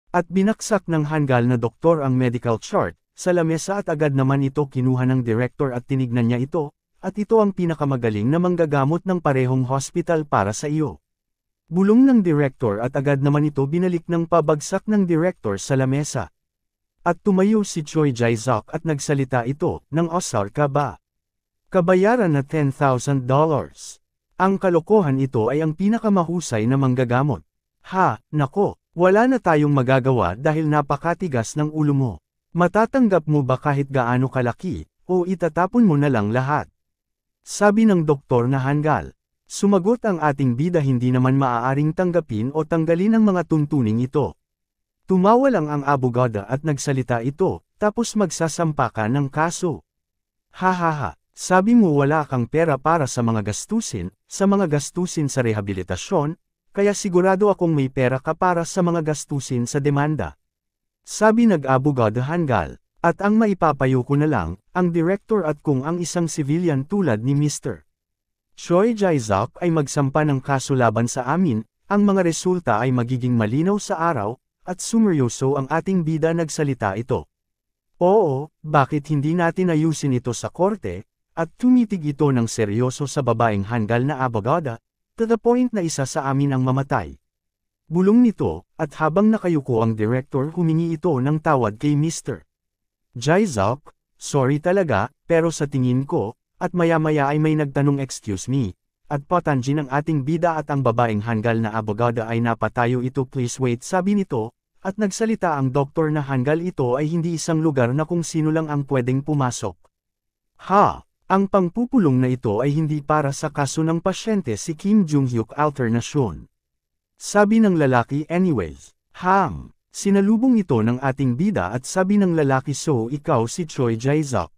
At binaksak ng Hanggal na doktor ang medical chart sa lamesa at agad naman ito kinuha ng director at tinignan niya ito, at ito ang pinakamagaling na manggagamot ng parehong hospital para sa iyo. Bulong ng director at agad naman ito binalik ng pabagsak ng director sa lamesa. At tumayo si Choi Jae-seok at nagsalita ito, "Nang osar ka ba? Kabayaran na $10,000. Ang kalokohan ito ay ang pinakamahusay na manggagamot. Ha, nako, wala na tayong magagawa dahil napakatigas ng ulo mo. Matatanggap mo ba kahit gaano kalaki, o itatapon mo na lang lahat?" Sabi ng doktor na Hanggal. Sumagot ang ating bida, hindi naman maaaring tanggapin o tanggalin ang mga tuntuning ito. Tumawa lang ang abogada at nagsalita ito, tapos magsasampa ka ng kaso. Hahaha, sabi mo wala kang pera para sa mga gastusin sa rehabilitasyon, kaya sigurado akong may pera ka para sa mga gastusin sa demanda. Sabi nag-abogada Hanggal, at ang maipapayo ko na lang, ang director at kung ang isang civilian tulad ni Mr. Choi Jae-seok ay magsampa ng kaso laban sa amin, ang mga resulta ay magiging malinaw sa araw, at sumeryoso ang ating bida nagsalita ito. Oo, bakit hindi natin ayusin ito sa korte, at tumitig ito ng seryoso sa babaeng Hanggal na abogada, to the point na isa sa amin ang mamatay. Bulong nito, at habang nakayuko ang director humingi ito ng tawad kay Mr. Jae-seok, "Sorry talaga, pero sa tingin ko," at maya-maya ay may nagtanong "Excuse me," at patanjin ng ating bida at ang babaeng Hanggal na abogada ay napatayo ito. "Please wait," sabi nito, at nagsalita ang doktor na Hanggal, ito ay hindi isang lugar na kung sino lang ang pwedeng pumasok. Ha! Ang pangpupulong na ito ay hindi para sa kaso ng pasyente si Kim Jung-hyuk alternasyon. Sabi ng lalaki. Anyways, sinalubong ito ng ating bida at sabi ng lalaki, "So ikaw si Choi Jae-seok.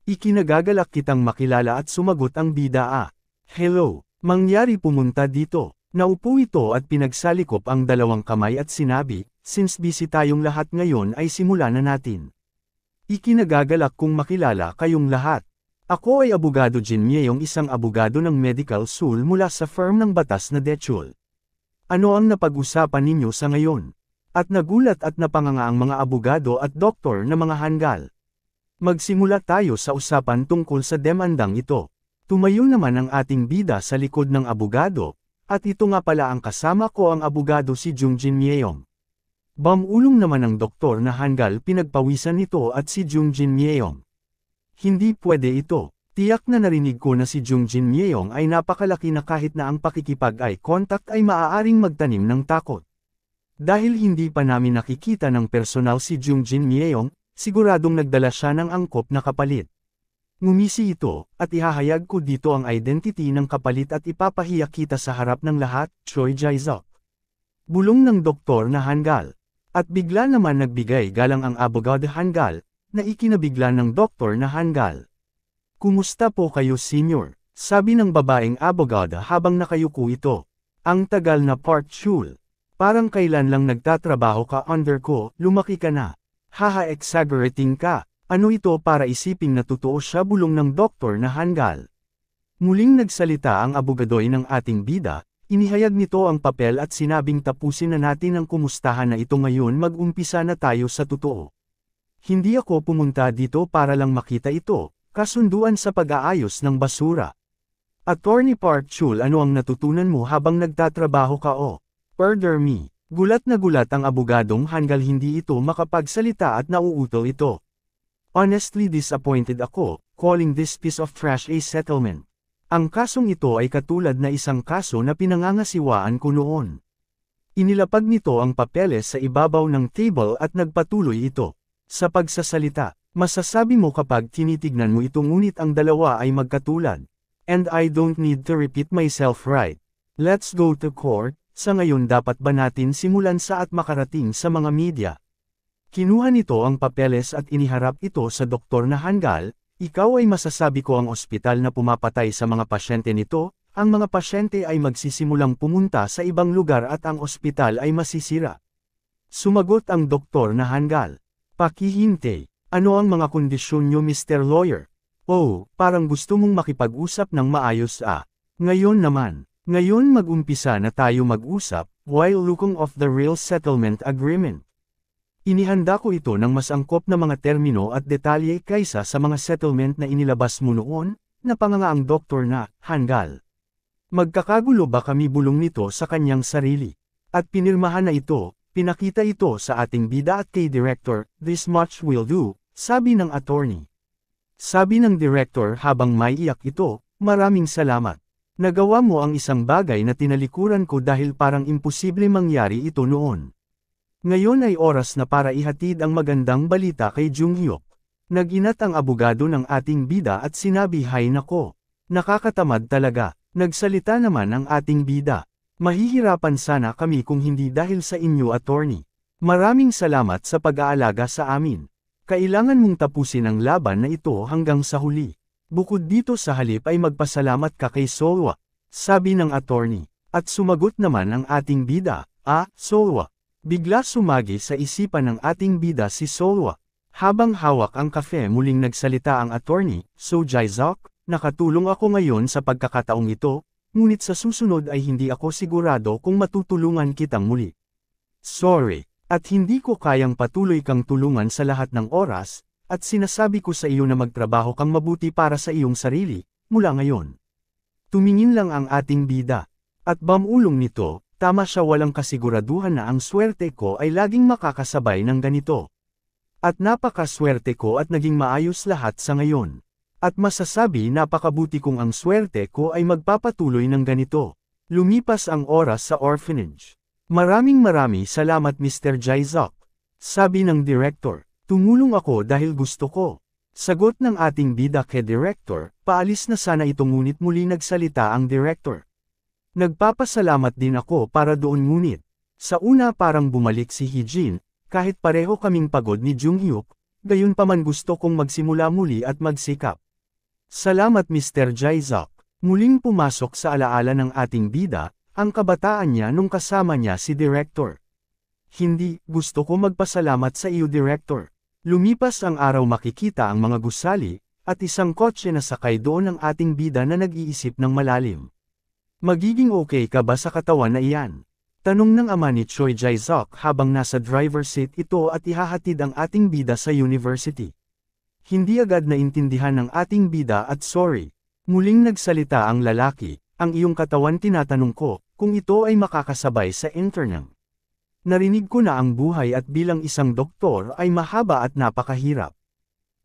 Ikinagagalak kitang makilala," at sumagot ang bida, "Hello, mangyari pumunta dito." Naupo ito at pinagsalikop ang dalawang kamay at sinabi, "Since busy tayong lahat ngayon ay simulan na natin. Ikinagagalak kong makilala kayong lahat. Ako ay abogado Jin Myeyong, isang abogado ng medical school mula sa firm ng batas na Dechul. Ano ang napag-usapan ninyo sa ngayon?" At nagulat at napanganga ang mga abogado at doktor na mga Hanggal. Magsimula tayo sa usapan tungkol sa demandang ito. Tumayo naman ang ating bida sa likod ng abogado, at ito nga pala ang kasama ko, ang abogado si Jung Jin Myeyong. Bamulong naman ang doktor na Hanggal, pinagpawisan nito at si Jung Jin Myeyong. "Hindi pwede ito. Tiyak na narinig ko na si Jung Jin Myeyong ay napakalaki na kahit na ang pakikipag-eye contact ay maaaring magtanim ng takot. Dahil hindi pa namin nakikita ng personal si Jung Jin Myeyong, siguradong nagdala siya ng angkop na kapalit. Ngumisi ito, at ihahayag ko dito ang identity ng kapalit at ipapahiya kita sa harap ng lahat, Choi Jae-seok." Bulong ng doktor na Hanggal. At bigla naman nagbigay galang ang abogado Hanggal, na ikinabigla ng doktor na Hanggal. "Kumusta po kayo, senior?" sabi ng babaeng abogada habang nakayuko ito. "Ang tagal na, Park Chul. Parang kailan lang nagtatrabaho ka under ko, lumaki ka na. Haha, exaggerating ka. Ano ito para isiping na totoo siya?" bulong ng doktor na Hanggal. Muling nagsalita ang abogadoy ng ating bida, inihayag nito ang papel at sinabing, "Tapusin na natin ang kumustahan na ito ngayon, mag-umpisa na tayo sa totoo. Hindi ako pumunta dito para lang makita ito, kasunduan sa pag-aayos ng basura. Attorney Park Chul, ano ang natutunan mo habang nagtatrabaho ka o? Order me." Gulat na gulat ang abogadong Hanggal, hindi ito makapagsalita at nauutol ito. "Honestly disappointed ako, calling this piece of trash a settlement. Ang kasong ito ay katulad na isang kaso na pinangangasiwaan ko noon." Inilapag nito ang papeles sa ibabaw ng table at nagpatuloy ito. Sa pagsasalita, masasabi mo kapag tinitignan mo ito, ngunit ang dalawa ay magkatulad. And I don't need to repeat myself, right? Let's go to court. Sa ngayon, dapat ba natin simulan sa at makarating sa mga media? Kinuha nito ang papeles at iniharap ito sa doktor na Hanggal. "Ikaw ay masasabi ko ang ospital na pumapatay sa mga pasyente nito, ang mga pasyente ay magsisimulang pumunta sa ibang lugar at ang ospital ay masisira." Sumagot ang doktor na Hanggal. "Pakihintay. Ano ang mga kondisyon nyo, Mr. Lawyer? Oh, parang gusto mong makipag-usap ng maayos. Ngayon naman. Ngayon mag-umpisa na tayo mag-usap," while looking of the real settlement agreement. Inihanda ko ito ng mas angkop na mga termino at detalye kaysa sa mga settlement na inilabas mo noon, na pangangaang doktor na, hanggal. Magkakagulo ba kami bulong nito sa kanyang sarili? At pinirmahan na ito, pinakita ito sa ating bida at kay Director, this much will do, sabi ng attorney. Sabi ng Director habang may iyak ito, maraming salamat. Nagawa mo ang isang bagay na tinalikuran ko dahil parang imposible mangyari ito noon. Ngayon ay oras na para ihatid ang magandang balita kay Jung-hyuk. Nag-inat ang abogado ng ating bida at sinabi hay nako. Nakakatamad talaga. Nagsalita naman ang ating bida. Mahihirapan sana kami kung hindi dahil sa inyo attorney. Maraming salamat sa pag-aalaga sa amin. Kailangan mong tapusin ang laban na ito hanggang sa huli. Bukod dito sa halip ay magpasalamat ka kay Solwa. Sabi ng attorney. At sumagot naman ang ating bida, Solwa. Bigla sumagi sa isipan ng ating bida si Solwa. Habang hawak ang kafe muling nagsalita ang attorney, So Jae-seok, nakatulong ako ngayon sa pagkakataong ito, ngunit sa susunod ay hindi ako sigurado kung matutulungan kitang muli. Sorry, at hindi ko kayang patuloy kang tulungan sa lahat ng oras, at sinasabi ko sa iyo na magtrabaho kang mabuti para sa iyong sarili, mula ngayon. Tumingin lang ang ating bida, at bamulong nito, tama siya walang kasiguraduhan na ang swerte ko ay laging makakasabay ng ganito. At napakaswerte ko at naging maayos lahat sa ngayon. At masasabi napakabuti kong ang swerte ko ay magpapatuloy ng ganito. Lumipas ang oras sa orphanage. Maraming salamat Mr. Jae-seok. Sabi ng director, tumulong ako dahil gusto ko. Sagot ng ating bida kay director, paalis na sana ito ngunit muli nagsalita ang director. Nagpapasalamat din ako para doon ngunit. Sa una parang bumalik si Hee-jin, kahit pareho kaming pagod ni Jung-hyuk, gayunpaman gusto kong magsimula muli at magsikap. Salamat Mr. Jae-seok. Muling pumasok sa alaala ng ating bida, ang kabataan niya nung kasama niya si Director. Hindi, gusto ko magpasalamat sa iyo Director. Lumipas ang araw makikita ang mga gusali, at isang kotse na sakay doon ang ating bida na nag-iisip ng malalim. Magiging okay ka ba sa katawan na iyan? Tanong ng ama ni Choi Jae-seok habang nasa driver's seat ito at ihahatid ang ating bida sa university. Hindi agad naintindihan ng ating bida at sorry. Muling nagsalita ang lalaki, ang iyong katawan tinatanong ko, kung ito ay makakasabay sa internam. Narinig ko na ang buhay at bilang isang doktor ay mahaba at napakahirap.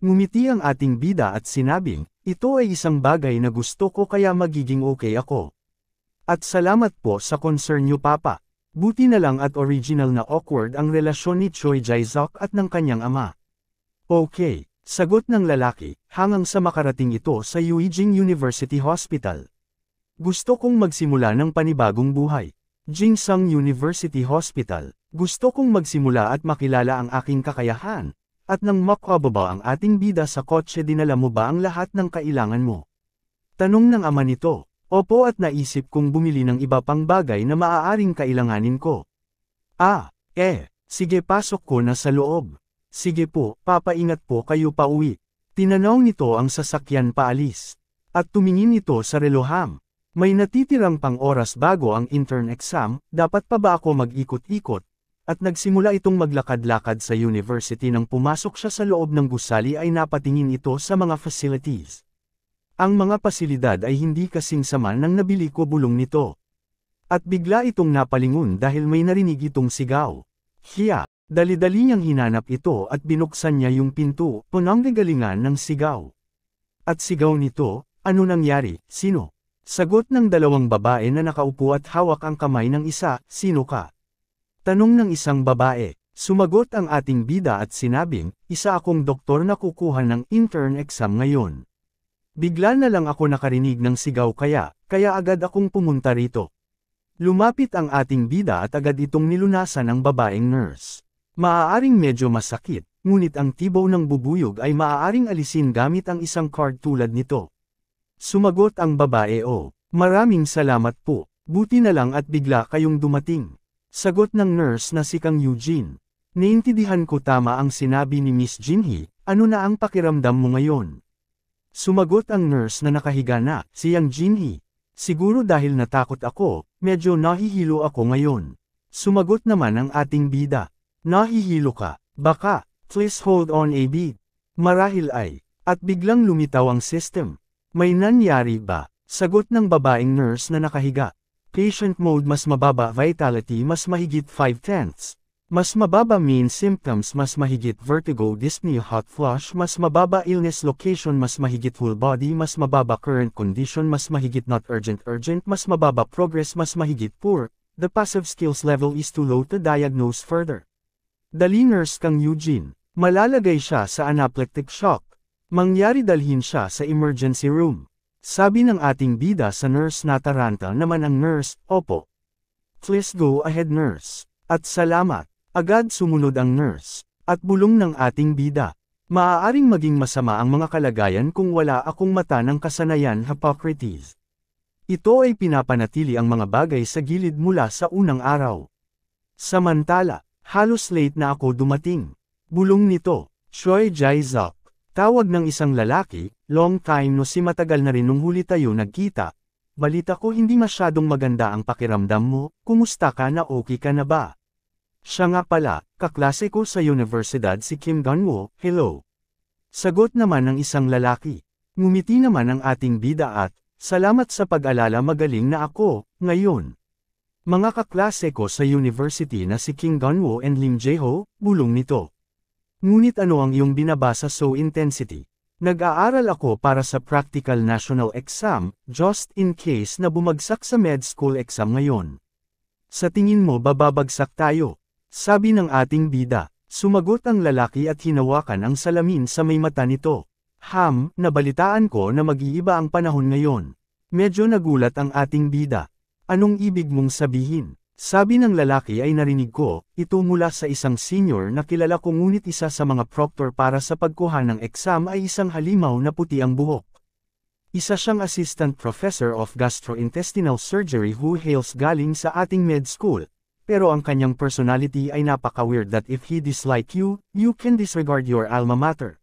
Ngumiti ang ating bida at sinabing, ito ay isang bagay na gusto ko kaya magiging okay ako. At salamat po sa concern niyo Papa. Buti na lang at original na awkward ang relasyon ni Choi Jae-seok at ng kanyang ama. Okay, sagot ng lalaki, hanggang sa makarating ito sa Yuijing University Hospital. Gusto kong magsimula ng panibagong buhay. Jingsang University Hospital. Gusto kong magsimula at makilala ang aking kakayahan. At nang makababa ang ating bida sa kotse dinala mo ba ang lahat ng kailangan mo? Tanong ng ama nito. Opo at naisip kong bumili ng iba pang bagay na maaaring kailanganin ko. Sige pasok ko na sa loob. Sige po, papaingat po kayo pauwi. Tinanaw nito ang sasakyan paalis. At tumingin ito sa reloham. May natitirang pang oras bago ang intern exam, dapat pa ba ako mag-ikot-ikot? At nagsimula itong maglakad-lakad sa university nang pumasok siya sa loob ng gusali ay napatingin ito sa mga facilities. Ang mga pasilidad ay hindi kasing sama ng nabili ko bulong nito. At bigla itong napalingon dahil may narinig itong sigaw. Hiya, dali-dali niyang hinanap ito at binuksan niya yung pinto, punang-galingan ng sigaw. At sigaw nito, ano nangyari, sino? Sagot ng dalawang babae na nakaupo at hawak ang kamay ng isa, sino ka? Tanong ng isang babae, sumagot ang ating bida at sinabing, isa akong doktor na kukuha ng intern exam ngayon. Bigla na lang ako nakarinig ng sigaw kaya agad akong pumunta rito. Lumapit ang ating bida at agad itong nilunasan ng babaeng nurse. Maaaring medyo masakit, ngunit ang tibaw ng bubuyog ay maaaring alisin gamit ang isang card tulad nito. Sumagot ang babae maraming salamat po, buti na lang at bigla kayong dumating. Sagot ng nurse na si Kang Eugene. Naintindihan ko tama ang sinabi ni Miss Jinhee, ano na ang pakiramdam mo ngayon? Sumagot ang nurse na nakahiga na, si Yang Jinhee. Siguro dahil natakot ako, medyo nahihilo ako ngayon. Sumagot naman ang ating bida. Nahihilo ka, baka, please hold on a bit. Marahil ay, at biglang lumitaw ang system. May nangyari ba? Sagot ng babaeng nurse na nakahiga. Patient mode mas mababa, vitality mas mahigit 5/10. Mas mababa mean symptoms mas mahigit vertigo, dyspnea, hot flush mas mababa, illness location mas mahigit full body, mas mababa current condition mas mahigit not urgent mas mababa progress mas mahigit poor. The passive skills level is too low to diagnose further. Dali nurse kang Eugene. Malalagay siya sa anaphylactic shock. Mangyari dalhin siya sa emergency room. Sabi ng ating bida sa nurse na taranta naman ang nurse, opo. Please go ahead nurse. At salamat. Agad sumunod ang nurse. At bulong ng ating bida. Maaaring maging masama ang mga kalagayan kung wala akong mata ng kasanayan, Hippocrates. Ito ay pinapanatili ang mga bagay sa gilid mula sa unang araw. Samantala, halos late na ako dumating. Bulong nito, Choi Jae-suk. Tawag ng isang lalaki, long time no si matagal na rin nung huli tayo nagkita. Balita ko hindi masyadong maganda ang pakiramdam mo, kumusta ka na, okay ka na ba? Siya nga pala, kaklase ko sa universidad si Kim Gunwo, hello. Sagot naman ng isang lalaki. Ngumiti naman ang ating bida at, salamat sa pag-alala, magaling na ako, ngayon. Mga kaklase ko sa university na si Kim Gunwo and Lim Jae-ho, bulong nito. Ngunit ano ang iyong binabasa so intensity? Nag-aaral ako para sa practical national exam, just in case na bumagsak sa med school exam ngayon. Sa tingin mo bababagsak tayo? Sabi ng ating bida. Sumagot ang lalaki at hinawakan ang salamin sa may mata nito. Nabalitaan ko na mag-iiba ang panahon ngayon. Medyo nagulat ang ating bida. Anong ibig mong sabihin? Sabi ng lalaki ay narinig ko, ito mula sa isang senior na kilala ko, ngunit isa sa mga proctor para sa pagkuha ng exam ay isang halimaw na puti ang buhok. Isa siyang assistant professor of gastrointestinal surgery who hails galing sa ating med school. Pero ang kanyang personality ay napaka-weird that if he dislike you, you can disregard your alma mater.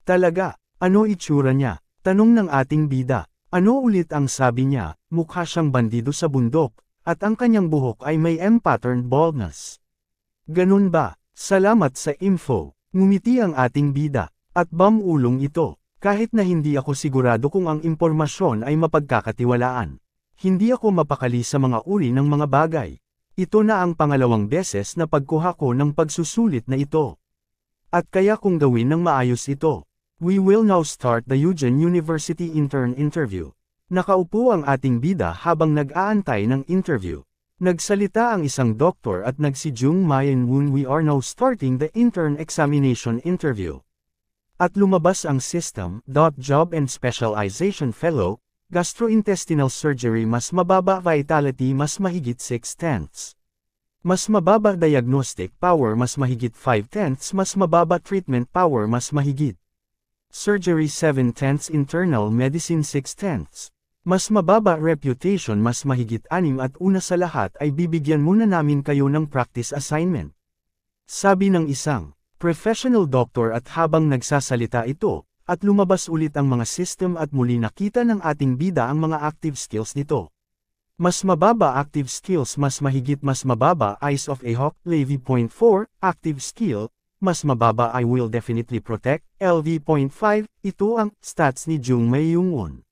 Talaga, ano itsura niya? Tanong ng ating bida. Ano ulit ang sabi niya? Mukha siyang bandido sa bundok, at ang kanyang buhok ay may M-patterned baldness. Ganun ba? Salamat sa info. Ngumiti ang ating bida, at bamulong ito. Kahit na hindi ako sigurado kung ang impormasyon ay mapagkakatiwalaan. Hindi ako mapakali sa mga uri ng mga bagay. Ito na ang pangalawang beses na pagkuha ko ng pagsusulit na ito. At kaya kung gawin ng maayos ito. We will now start the Eugene University intern interview. Nakaupo ang ating bida habang nag-aantay ng interview. Nagsalita ang isang doktor at nagsi-Jung Mayan Woon, we are now starting the intern examination interview. At lumabas ang system, job and specialization fellow, gastrointestinal surgery mas mababa, vitality mas mahigit 6/10. Mas mababa diagnostic power mas mahigit 5/10, mas mababa treatment power mas mahigit. Surgery 7/10, internal medicine 6/10. Mas mababa reputation mas mahigit 6, at una sa lahat ay bibigyan muna namin kayo ng practice assignment. Sabi ng isang professional doctor at habang nagsasalita ito, at lumabas ulit ang mga system at muli nakita ng ating bida ang mga active skills nito. Mas mababa active skills mas mahigit, mas mababa Eyes of a Hawk, LV.4, active skill, mas mababa I will definitely protect, LV.5, ito ang stats ni Jung Mayung-won.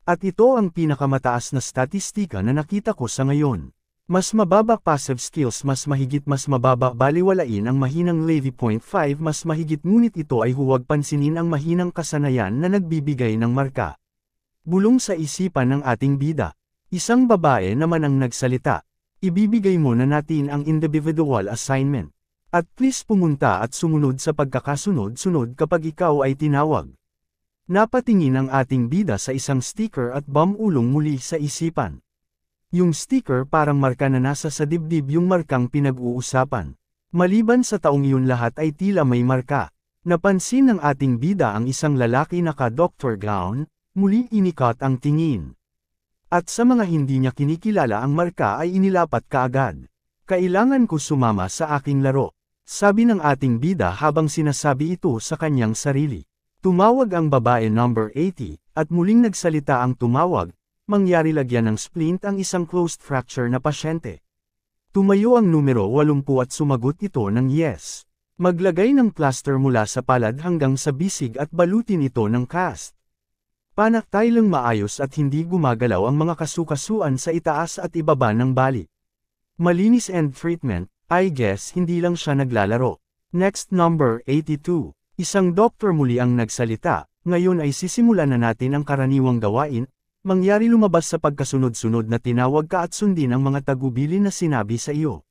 At ito ang pinakamataas na statistika na nakita ko sa ngayon. Mas mababa passive skills mas mahigit, mas mababa baliwalain ang mahinang LV.5 mas mahigit, ngunit ito ay huwag pansinin ang mahinang kasanayan na nagbibigay ng marka. Bulong sa isipan ng ating bida. Isang babae naman ang nagsalita. Ibibigay mo na natin ang individual assignment. At please pumunta at sumunod sa pagkakasunod-sunod kapag ikaw ay tinawag. Napatingin ang ating bida sa isang sticker at bumulong muli sa isipan. Yung sticker parang marka na nasa sa dibdib yung markang pinag-uusapan. Maliban sa taong yun, lahat ay tila may marka. Napansin ng ating bida ang isang lalaki naka-doctor gown, muli inikat ang tingin. At sa mga hindi niya kinikilala ang marka ay inilapat kaagad. Kailangan ko sumama sa aking laro. Sabi ng ating bida habang sinasabi ito sa kanyang sarili. Tumawag ang babae number 80, at muling nagsalita ang tumawag. Mangyari lagyan ng splint ang isang closed fracture na pasyente. Tumayo ang numero 80 at sumagot ito ng yes. Maglagay ng plaster mula sa palad hanggang sa bisig at balutin ito ng cast. Panaktay lang maayos at hindi gumagalaw ang mga kasukasuan sa itaas at ibaba ng bali. Malinis end treatment, I guess hindi lang siya naglalaro. Next number 82. Isang doktor muli ang nagsalita, ngayon ay sisimulan na natin ang karaniwang gawain, mangyari lumabas sa pagkasunod-sunod na tinawag ka at sundin ang mga tagubili na sinabi sa iyo.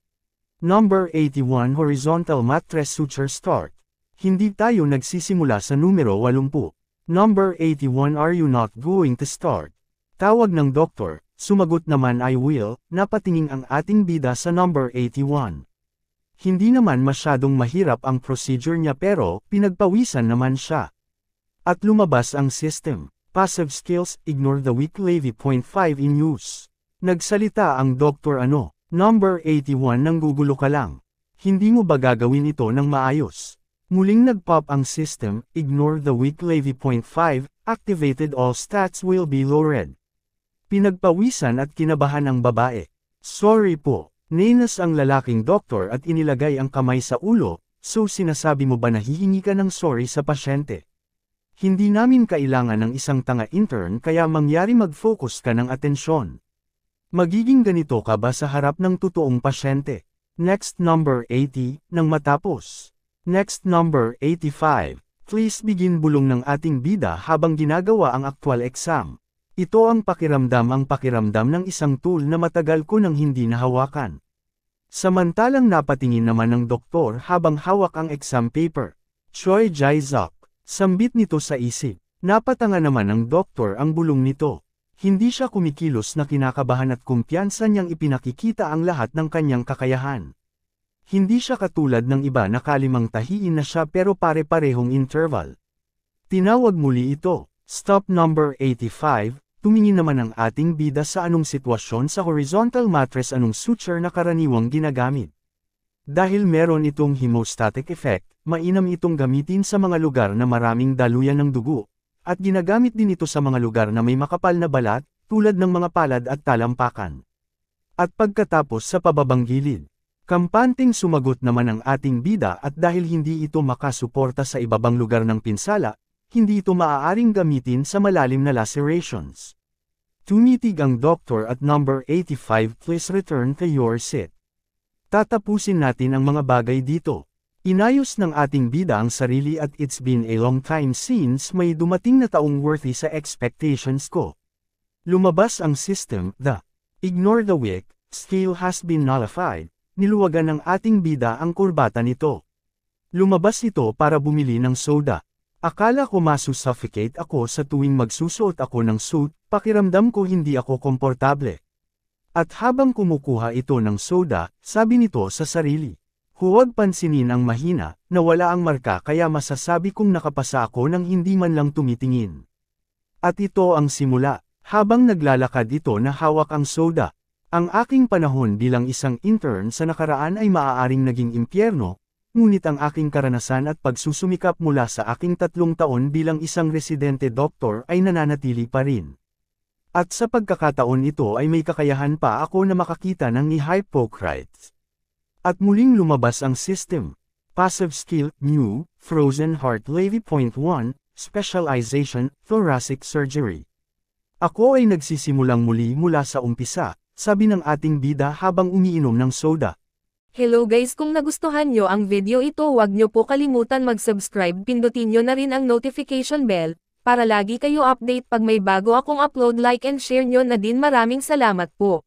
Number 81 Horizontal Mattress Suture Start. Hindi tayo nagsisimula sa numero 80. Number 81 Are you not going to start? Tawag ng doktor, sumagot naman I will, napatingin ang ating bida sa number 81. Hindi naman masyadong mahirap ang procedure niya pero, pinagpawisan naman siya. At lumabas ang system. Passive skills, ignore the weak levy. 0.5 in use. Nagsalita ang doktor ano. Number 81 nanggugulo ka lang. Hindi mo ba gagawin ito ng maayos? Muling nag-pop ang system, ignore the weak levy. 0.5, activated all stats will be lowered. Pinagpawisan at kinabahan ang babae. Sorry po, ninas ang lalaking doktor at inilagay ang kamay sa ulo, so sinasabi mo ba na hihingi ka ng sorry sa pasyente? Hindi namin kailangan ng isang tanga intern kaya mangyari mag-focus ka ng atensyon. Magiging ganito ka ba sa harap ng totoong pasyente? Next number 80, nang matapos. Next number 85. Please begin bulong ng ating bida habang ginagawa ang actual exam. Ito ang pakiramdam ng isang tool na matagal ko nang hindi nahawakan. Samantalang napatingin naman ng doktor habang hawak ang exam paper. Choi Jae-suk. Sambit nito sa isip. Napatanga naman ng doktor ang bulong nito. Hindi siya kumikilos na kinakabahan at kumpiyansa niyang ipinakikita ang lahat ng kanyang kakayahan. Hindi siya katulad ng iba na kalimang tahiin na siya pero pare-parehong interval. Tinawag muli ito. Stop number 85, tumingin naman ang ating bida sa anong sitwasyon sa horizontal mattress anong suture na karaniwang ginagamit. Dahil meron itong hemostatic effect, mainam itong gamitin sa mga lugar na maraming daluyan ng dugo, at ginagamit din ito sa mga lugar na may makapal na balat, tulad ng mga palad at talampakan. At pagkatapos sa pababang gilid. Kampanteng sumagot naman ang ating bida at dahil hindi ito makasuporta sa ibabang lugar ng pinsala, hindi ito maaaring gamitin sa malalim na lacerations. Tumitig ang doktor at number 85 please return to your seat. Tatapusin natin ang mga bagay dito. Inayos ng ating bida ang sarili at it's been a long time since may dumating na taong worthy sa expectations ko. Lumabas ang system, ignore the weak, skill has been nullified. Niluwagan ng ating bida ang kurbata nito. Lumabas ito para bumili ng soda. Akala ko masusuffocate ako sa tuwing magsusuot ako ng suit, pakiramdam ko hindi ako komportable. At habang kumukuha ito ng soda, sabi nito sa sarili. Huwag pansinin ang mahina, na wala ang marka kaya masasabi kong nakapasa ako nang hindi man lang tumitingin. At ito ang simula, habang naglalakad ito na hawak ang soda. Ang aking panahon bilang isang intern sa nakaraan ay maaaring naging impyerno, ngunit ang aking karanasan at pagsusumikap mula sa aking 3 taon bilang isang residente doktor ay nananatili pa rin. At sa pagkakataon ito ay may kakayahan pa ako na makakita ng ni Hippocrates. At muling lumabas ang system. Passive skill, new, frozen heart levy. 1, specialization, thoracic surgery. Ako ay nagsisimulang muli mula sa umpisa. Sabi ng ating bida habang umiinom ng soda. Hello guys, kung nagustuhan nyo ang video ito huwag nyo po kalimutan mag-subscribe, pindutin nyo na rin ang notification bell, para lagi kayo update pag may bago akong upload, like and share nyo na din. Maraming salamat po.